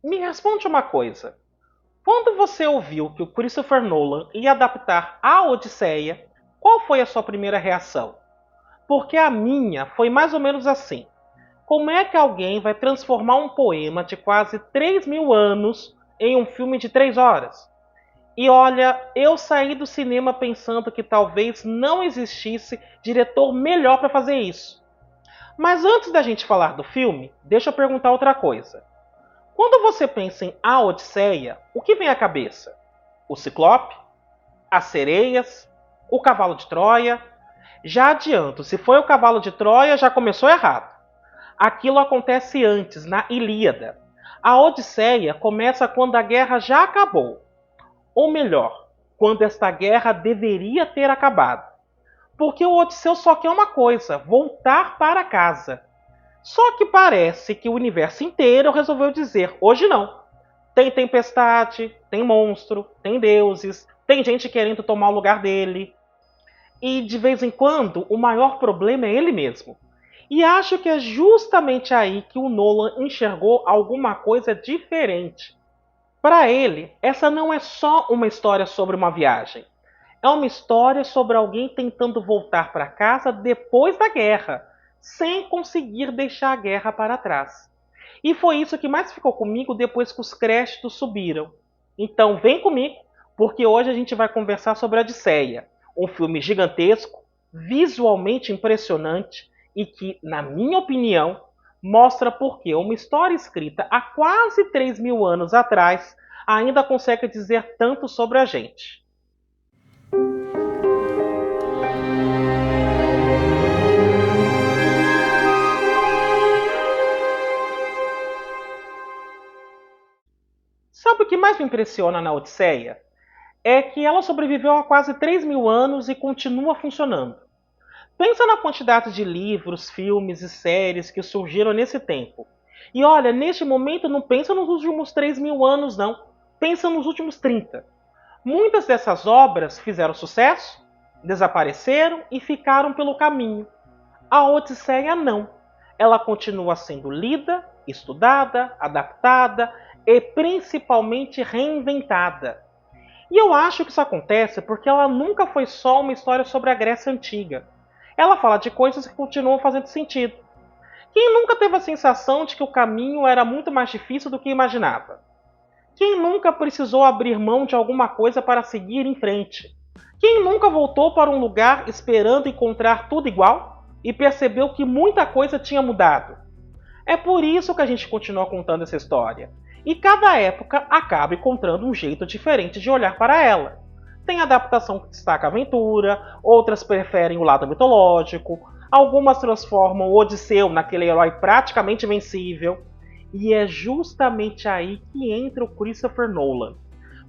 Me responde uma coisa. Quando você ouviu que o Christopher Nolan ia adaptar a Odisseia, qual foi a sua primeira reação? Porque a minha foi mais ou menos assim. Como é que alguém vai transformar um poema de quase 3.000 anos em um filme de 3 horas? E olha, eu saí do cinema pensando que talvez não existisse diretor melhor para fazer isso. Mas antes da gente falar do filme, deixa eu perguntar outra coisa. Quando você pensa em A Odisseia, o que vem à cabeça? O Ciclope? As sereias? O cavalo de Troia? Já adianto, se foi o cavalo de Troia, já começou errado. Aquilo acontece antes, na Ilíada. A Odisseia começa quando a guerra já acabou. Ou melhor, quando esta guerra deveria ter acabado. Porque o Odisseu só quer uma coisa: voltar para casa. Só que parece que o universo inteiro resolveu dizer: hoje não. Tem tempestade, tem monstro, tem deuses, tem gente querendo tomar o lugar dele. E de vez em quando, o maior problema é ele mesmo. E acho que é justamente aí que o Nolan enxergou alguma coisa diferente. Para ele, essa não é só uma história sobre uma viagem. É uma história sobre alguém tentando voltar para casa depois da guerra, sem conseguir deixar a guerra para trás. E foi isso que mais ficou comigo depois que os créditos subiram. Então vem comigo, porque hoje a gente vai conversar sobre a Odisseia, um filme gigantesco, visualmente impressionante e que, na minha opinião, mostra por que uma história escrita há quase 3.000 anos atrás ainda consegue dizer tanto sobre a gente. Sabe o que mais me impressiona na Odisseia? É que ela sobreviveu há quase 3.000 anos e continua funcionando. Pensa na quantidade de livros, filmes e séries que surgiram nesse tempo. E olha, neste momento não pensa nos últimos 3.000 anos, não. Pensa nos últimos 30. Muitas dessas obras fizeram sucesso, desapareceram e ficaram pelo caminho. A Odisseia não. Ela continua sendo lida, estudada, adaptada e principalmente reinventada. E eu acho que isso acontece porque ela nunca foi só uma história sobre a Grécia Antiga. Ela fala de coisas que continuam fazendo sentido. Quem nunca teve a sensação de que o caminho era muito mais difícil do que imaginava? Quem nunca precisou abrir mão de alguma coisa para seguir em frente? Quem nunca voltou para um lugar esperando encontrar tudo igual e percebeu que muita coisa tinha mudado? É por isso que a gente continua contando essa história. E cada época acaba encontrando um jeito diferente de olhar para ela. Tem adaptação que destaca a aventura, outras preferem o lado mitológico, algumas transformam o Odisseu naquele herói praticamente invencível. E é justamente aí que entra o Christopher Nolan,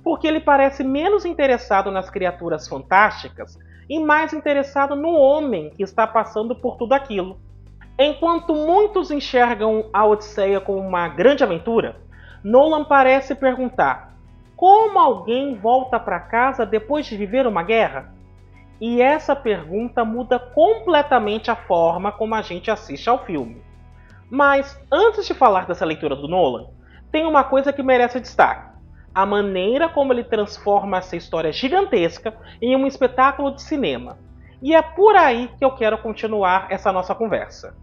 porque ele parece menos interessado nas criaturas fantásticas e mais interessado no homem que está passando por tudo aquilo. Enquanto muitos enxergam a Odisseia como uma grande aventura, Nolan parece perguntar: como alguém volta para casa depois de viver uma guerra? E essa pergunta muda completamente a forma como a gente assiste ao filme. Mas antes de falar dessa leitura do Nolan, tem uma coisa que merece destaque: a maneira como ele transforma essa história gigantesca em um espetáculo de cinema. E é por aí que eu quero continuar essa nossa conversa.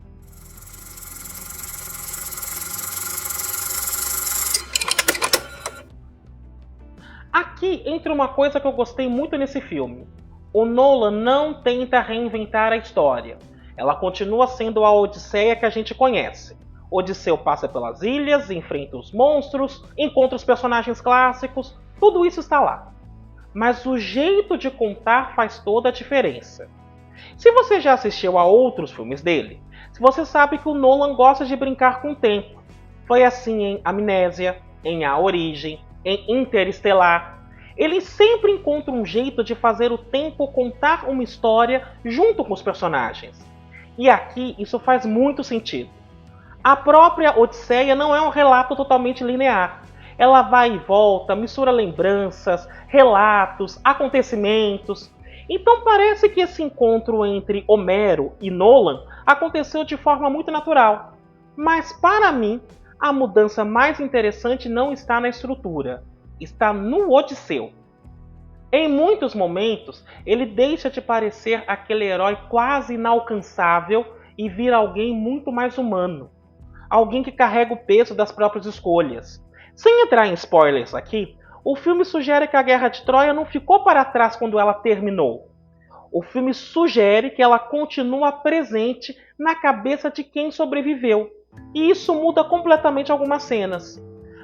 Aqui entra uma coisa que eu gostei muito nesse filme. O Nolan não tenta reinventar a história. Ela continua sendo a Odisseia que a gente conhece. Odisseu passa pelas ilhas, enfrenta os monstros, encontra os personagens clássicos, tudo isso está lá. Mas o jeito de contar faz toda a diferença. Se você já assistiu a outros filmes dele, você sabe que o Nolan gosta de brincar com o tempo. Foi assim em Amnésia, em A Origem, em Interestelar. Ele sempre encontra um jeito de fazer o tempo contar uma história junto com os personagens. E aqui isso faz muito sentido. A própria Odisseia não é um relato totalmente linear. Ela vai e volta, mistura lembranças, relatos, acontecimentos. Então parece que esse encontro entre Homero e Nolan aconteceu de forma muito natural. Mas para mim, A mudança mais interessante não está na estrutura, está no Odisseu. Em muitos momentos, ele deixa de parecer aquele herói quase inalcançável e vira alguém muito mais humano. Alguém que carrega o peso das próprias escolhas. Sem entrar em spoilers aqui, o filme sugere que a Guerra de Troia não ficou para trás quando ela terminou. O filme sugere que ela continua presente na cabeça de quem sobreviveu. E isso muda completamente algumas cenas.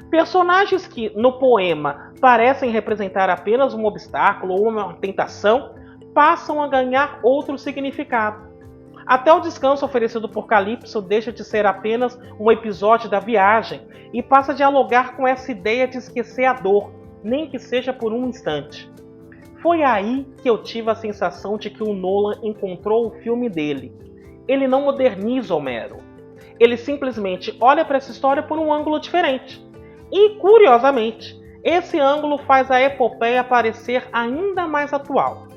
Personagens que, no poema, parecem representar apenas um obstáculo ou uma tentação, passam a ganhar outro significado. Até o descanso oferecido por Calypso deixa de ser apenas um episódio da viagem e passa a dialogar com essa ideia de esquecer a dor, nem que seja por um instante. Foi aí que eu tive a sensação de que o Nolan encontrou o filme dele. Ele não moderniza Homero. Ele simplesmente olha para essa história por um ângulo diferente. E, curiosamente, esse ângulo faz a epopeia parecer ainda mais atual.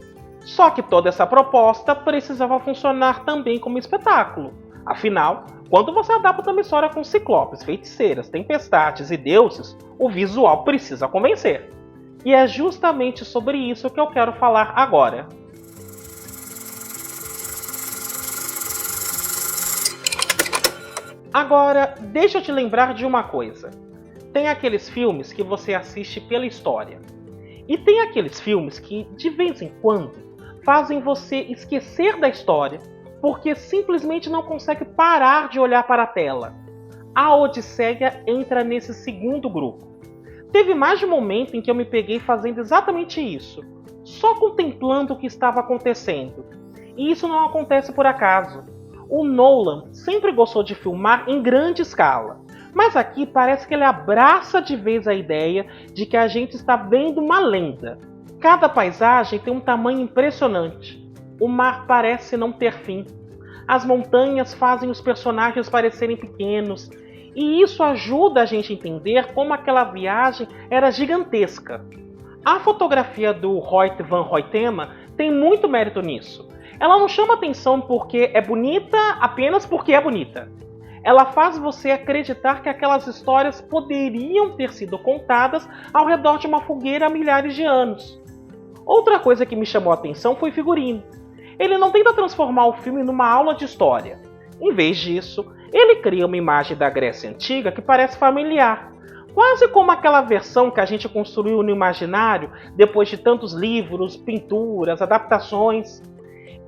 Só que toda essa proposta precisava funcionar também como espetáculo. Afinal, quando você adapta uma história com ciclopes, feiticeiras, tempestades e deuses, o visual precisa convencer. E é justamente sobre isso que eu quero falar agora. Agora, deixa eu te lembrar de uma coisa. Tem aqueles filmes que você assiste pela história. E tem aqueles filmes que, de vez em quando, fazem você esquecer da história porque simplesmente não consegue parar de olhar para a tela. A Odisseia entra nesse segundo grupo. Teve mais de um momento em que eu me peguei fazendo exatamente isso, só contemplando o que estava acontecendo. E isso não acontece por acaso. O Nolan sempre gostou de filmar em grande escala. Mas aqui parece que ele abraça de vez a ideia de que a gente está vendo uma lenda. Cada paisagem tem um tamanho impressionante. O mar parece não ter fim. As montanhas fazem os personagens parecerem pequenos. E isso ajuda a gente a entender como aquela viagem era gigantesca. A fotografia do Hoyt van Hoytema tem muito mérito nisso. Ela não chama atenção porque é bonita apenas porque é bonita. Ela faz você acreditar que aquelas histórias poderiam ter sido contadas ao redor de uma fogueira há milhares de anos. Outra coisa que me chamou a atenção foi o figurino. Ele não tenta transformar o filme numa aula de história. Em vez disso, ele cria uma imagem da Grécia Antiga que parece familiar, quase como aquela versão que a gente construiu no imaginário depois de tantos livros, pinturas, adaptações.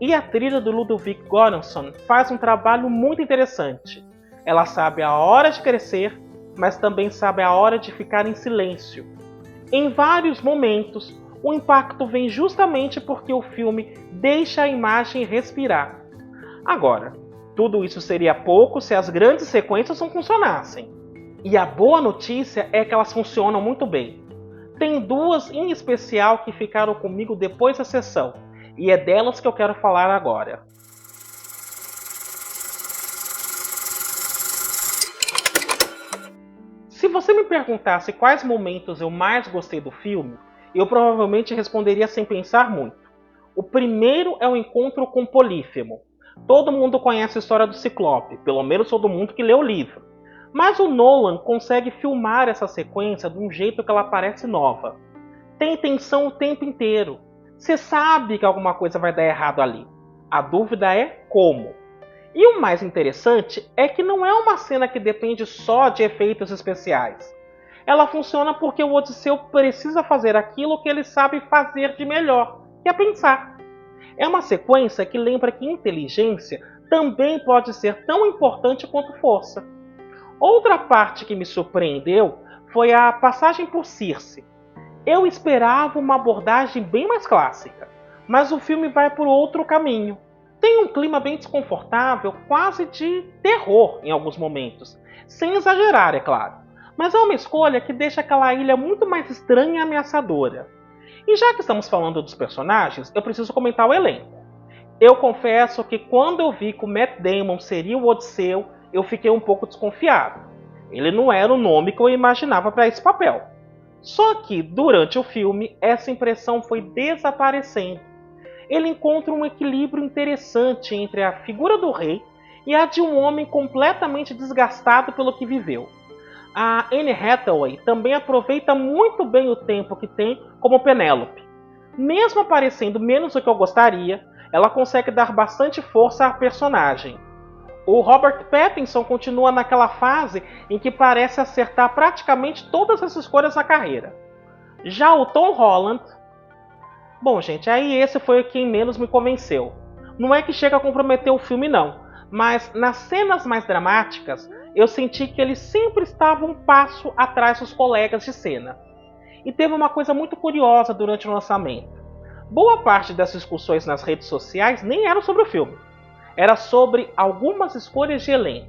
E a trilha do Ludwig Göransson faz um trabalho muito interessante. Ela sabe a hora de crescer, mas também sabe a hora de ficar em silêncio. Em vários momentos, o impacto vem justamente porque o filme deixa a imagem respirar. Agora, tudo isso seria pouco se as grandes sequências não funcionassem. E a boa notícia é que elas funcionam muito bem. Tem duas em especial que ficaram comigo depois da sessão, e é delas que eu quero falar agora. Se você me perguntasse quais momentos eu mais gostei do filme, eu provavelmente responderia sem pensar muito. O primeiro é o encontro com Polífemo. Todo mundo conhece a história do Ciclope, pelo menos todo mundo que leu o livro. Mas o Nolan consegue filmar essa sequência de um jeito que ela parece nova. Tem tensão o tempo inteiro. Você sabe que alguma coisa vai dar errado ali. A dúvida é como. E o mais interessante é que não é uma cena que depende só de efeitos especiais. Ela funciona porque o Odisseu precisa fazer aquilo que ele sabe fazer de melhor, que é pensar. É uma sequência que lembra que inteligência também pode ser tão importante quanto força. Outra parte que me surpreendeu foi a passagem por Circe. Eu esperava uma abordagem bem mais clássica, mas o filme vai por outro caminho. Tem um clima bem desconfortável, quase de terror em alguns momentos, sem exagerar, é claro. Mas é uma escolha que deixa aquela ilha muito mais estranha e ameaçadora. E já que estamos falando dos personagens, eu preciso comentar o elenco. Eu confesso que quando eu vi que o Matt Damon seria o Odisseu, eu fiquei um pouco desconfiado. Ele não era o nome que eu imaginava para esse papel. Só que, durante o filme, essa impressão foi desaparecendo. Ele encontra um equilíbrio interessante entre a figura do rei e a de um homem completamente desgastado pelo que viveu. A Anne Hathaway também aproveita muito bem o tempo que tem como Penélope. Mesmo aparecendo menos do que eu gostaria, ela consegue dar bastante força à personagem. O Robert Pattinson continua naquela fase em que parece acertar praticamente todas as escolhas na carreira. Já o Tom Holland... Bom, gente, aí esse foi quem menos me convenceu. Não é que chega a comprometer o filme, não, mas nas cenas mais dramáticas, eu senti que ele sempre estava um passo atrás dos colegas de cena. E teve uma coisa muito curiosa durante o lançamento. Boa parte das discussões nas redes sociais nem eram sobre o filme. Era sobre algumas escolhas de elenco.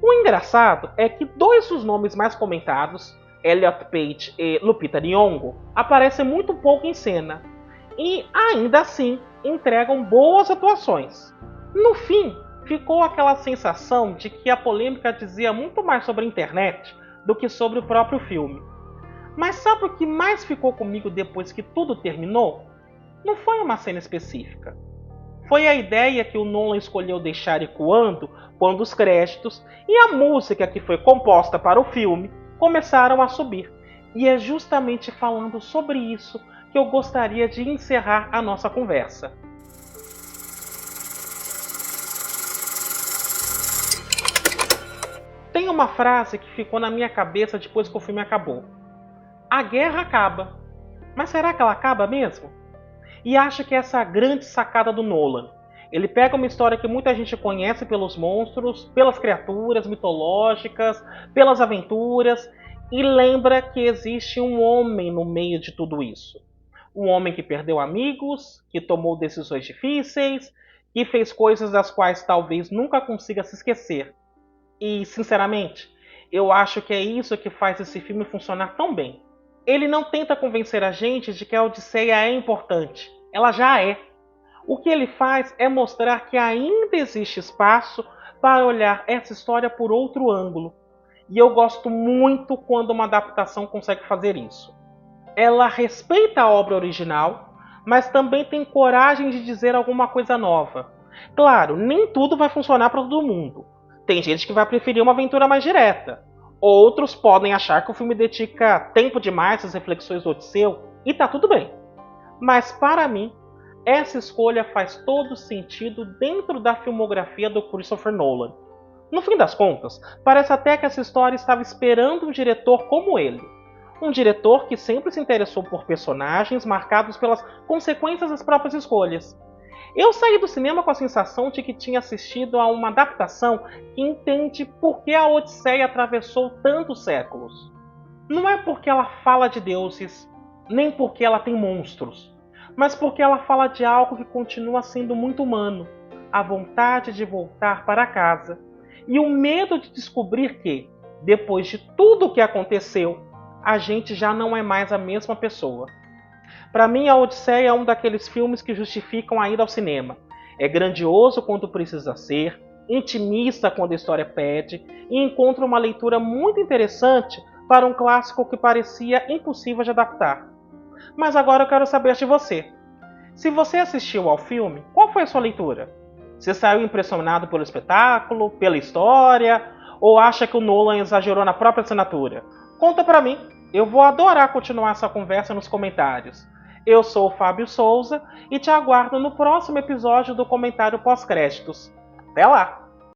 O engraçado é que dois dos nomes mais comentados, Elliot Page e Lupita Nyong'o, aparecem muito pouco em cena. E, ainda assim, entregam boas atuações. No fim, ficou aquela sensação de que a polêmica dizia muito mais sobre a internet do que sobre o próprio filme. Mas sabe o que mais ficou comigo depois que tudo terminou? Não foi uma cena específica. Foi a ideia que o Nolan escolheu deixar ecoando quando os créditos e a música que foi composta para o filme começaram a subir. E é justamente falando sobre isso que eu gostaria de encerrar a nossa conversa. Tem uma frase que ficou na minha cabeça depois que o filme acabou. A guerra acaba. Mas será que ela acaba mesmo? E acho que essa é a grande sacada do Nolan. Ele pega uma história que muita gente conhece pelos monstros, pelas criaturas mitológicas, pelas aventuras, e lembra que existe um homem no meio de tudo isso. Um homem que perdeu amigos, que tomou decisões difíceis, que fez coisas das quais talvez nunca consiga se esquecer. E, sinceramente, eu acho que é isso que faz esse filme funcionar tão bem. Ele não tenta convencer a gente de que a Odisseia é importante. Ela já é. O que ele faz é mostrar que ainda existe espaço para olhar essa história por outro ângulo. E eu gosto muito quando uma adaptação consegue fazer isso. Ela respeita a obra original, mas também tem coragem de dizer alguma coisa nova. Claro, nem tudo vai funcionar para todo mundo. Tem gente que vai preferir uma aventura mais direta. Outros podem achar que o filme dedica tempo demais às reflexões do Odisseu, e tá tudo bem. Mas para mim, essa escolha faz todo sentido dentro da filmografia do Christopher Nolan. No fim das contas, parece até que essa história estava esperando um diretor como ele. Um diretor que sempre se interessou por personagens marcados pelas consequências das próprias escolhas. Eu saí do cinema com a sensação de que tinha assistido a uma adaptação que entende por que a Odisseia atravessou tantos séculos. Não é porque ela fala de deuses, nem porque ela tem monstros, mas porque ela fala de algo que continua sendo muito humano, a vontade de voltar para casa e o medo de descobrir que, depois de tudo o que aconteceu, a gente já não é mais a mesma pessoa. Para mim, a Odisseia é um daqueles filmes que justificam a ida ao cinema. É grandioso quando precisa ser, intimista quando a história pede, e encontra uma leitura muito interessante para um clássico que parecia impossível de adaptar. Mas agora eu quero saber de você. Se você assistiu ao filme, qual foi a sua leitura? Você saiu impressionado pelo espetáculo, pela história, ou acha que o Nolan exagerou na própria assinatura? Conta pra mim, eu vou adorar continuar essa conversa nos comentários. Eu sou o Fábio Souza e te aguardo no próximo episódio do Comentário Pós-Créditos. Até lá!